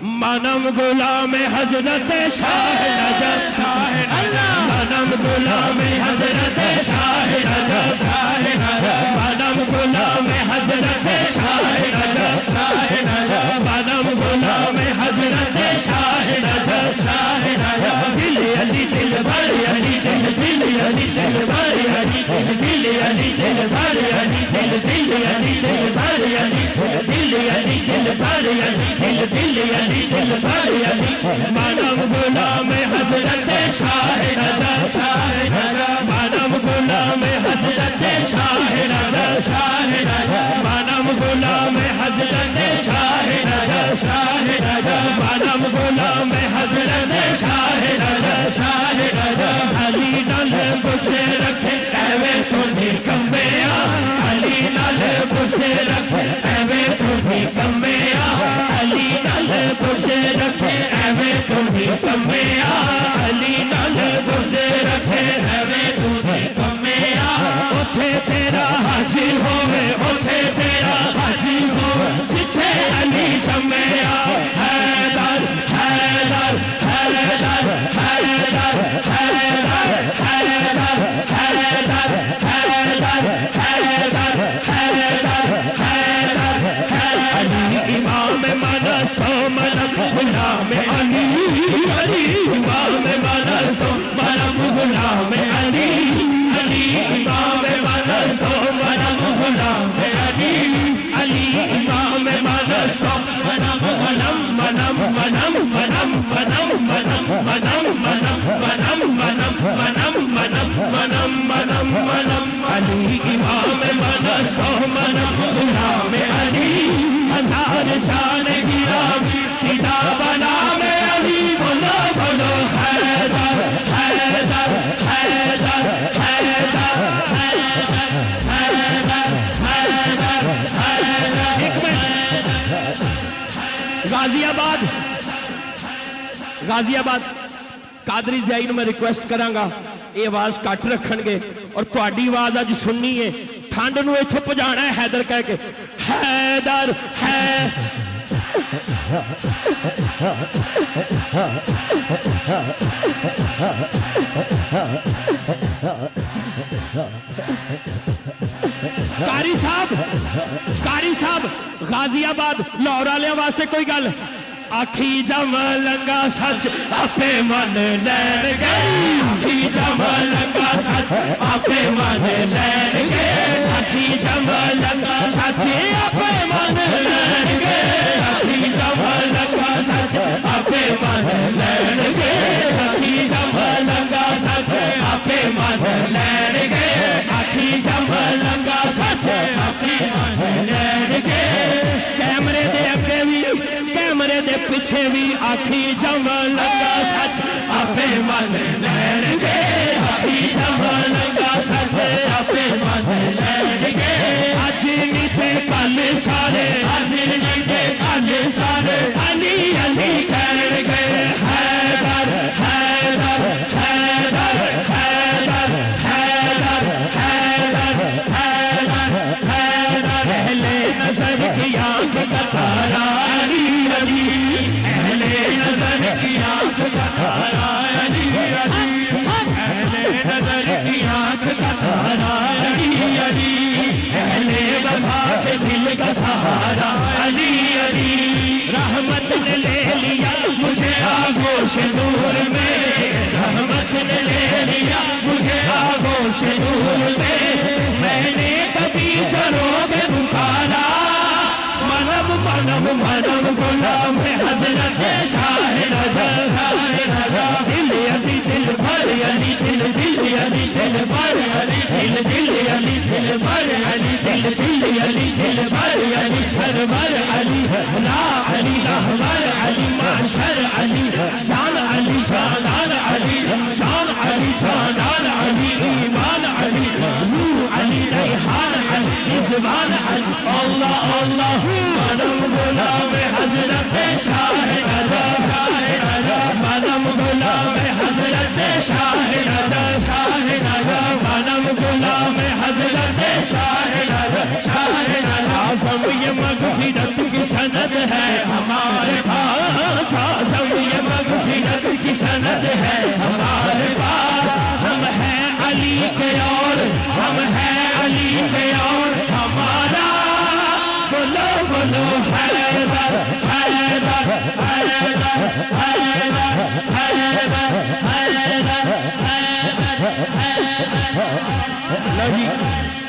منم غلام حضرت شاہ نجف منم غلام حضرت شاہ نجف منم غلام حضرت شاہ نجف منم غلام حضرت شاہ نجف دل علی دل بر علی دل دل علی دل بر علی دل علی دل بر علی دل دل علی دل بر علی دل علی دل بر علی دل علی دل بر علی منم غلام حضرت شاہ نجف منم غلام حضرت شاہ نجف منم غلام حضرت شاہ نجف منم غلام حضرت شاہ نجف علی نال پوچھے رکھے ایویں تو نکمیا علی نال پوچھے رکھے ایویں تو نکمیا علی نال پوچھے رکھے ایویں تو نکمیا علی نال پوچھے رکھے ایویں تو نکمیا اوتھے تیرا حاجی ہوے اوتھے تیرا حاجی ہوے جتھے علی جمیا حیدر حیدر حیدر حیدر حیدر حیدر حیدر حیدر حیدر حیدر حیدر علی امام منستو منم غلام علی علی امام منستو منم غلام علی علی امام منستو منم غلام علی علی امام منستو منم منم منم منم منم منم منم منم منم منم منم منم منم منم منم علی امام منستو منم غلام علی ہزار جان گرا کتاب نام علی بولو بولو حیدر حیدر حیدر حیدر حیدر حیدر حیدر ایک منٹ غازی آباد غازی آباد قادری زیائی نو میں ریکویسٹ کراں گا یہ آواز کٹ رکھن گے اور تہاڈی آواز اج سننی ہے ٹھنڈ نو ایتھوں پجانا ہے حیدر کہہ کے حیدر ہے قاری صاحب غازی آباد لاہور والے واسطے کوئی گل آکھی جم لنگا سچ آپے من لین گئے آکھی جم لنگا سچ آپے من لین گئے آکھی جم لنگا سچ آپے من لین گئے آکھی جم لنگا سچ آپے من لین گئے آکھی جم لنگا سچ آپے من لین گئے آکھی جم لنگا سچ آپے من لین گئے کیمرے دے اگے بھی کیمرے دے پیچھے بھی آکھی جم لنگا سچ آپے من لین گئے آکھی جم لنگا سچ آپے من لین گئے آج نیتے کل سارے آج نیتے کل سارے علی علی کہن گئے حیدر حیدر حیدر حیدر حیدر حیدر حیدر حیدر اہل نظر کی آنکھ کا تارا علی علی اہل نظر کی آنکھ کا تارا علی علی اہل نظر کی آنکھ کا تارا علی علی اہل وفا کے دل کا سہارا علی علی رحمت نے لے لیا مجھے آغوش نور میں رحمت نے لے لیا مجھے آغوش نور میں نے کبھی جروں میں پکارا منم منم منم غلام حضرت شاہ نجف دل علی دل بر علی دل دل علی دل بر علی دل دل علی دل بر علی دل دل علی دل بر علی سرور علی لا علی رحمر علی معشر علی جان علی جانان علی جان علی جانان علی ایمان علی روح علی ریحان علی رضوان علی اللہ اللہ منم غلام حضرت شاہ نجف منم غلام حضرت شاہ نجف منم غلام حضرت شاہ نجف اعظم یہ مغفرت کی سند ہے ہمارے لو جی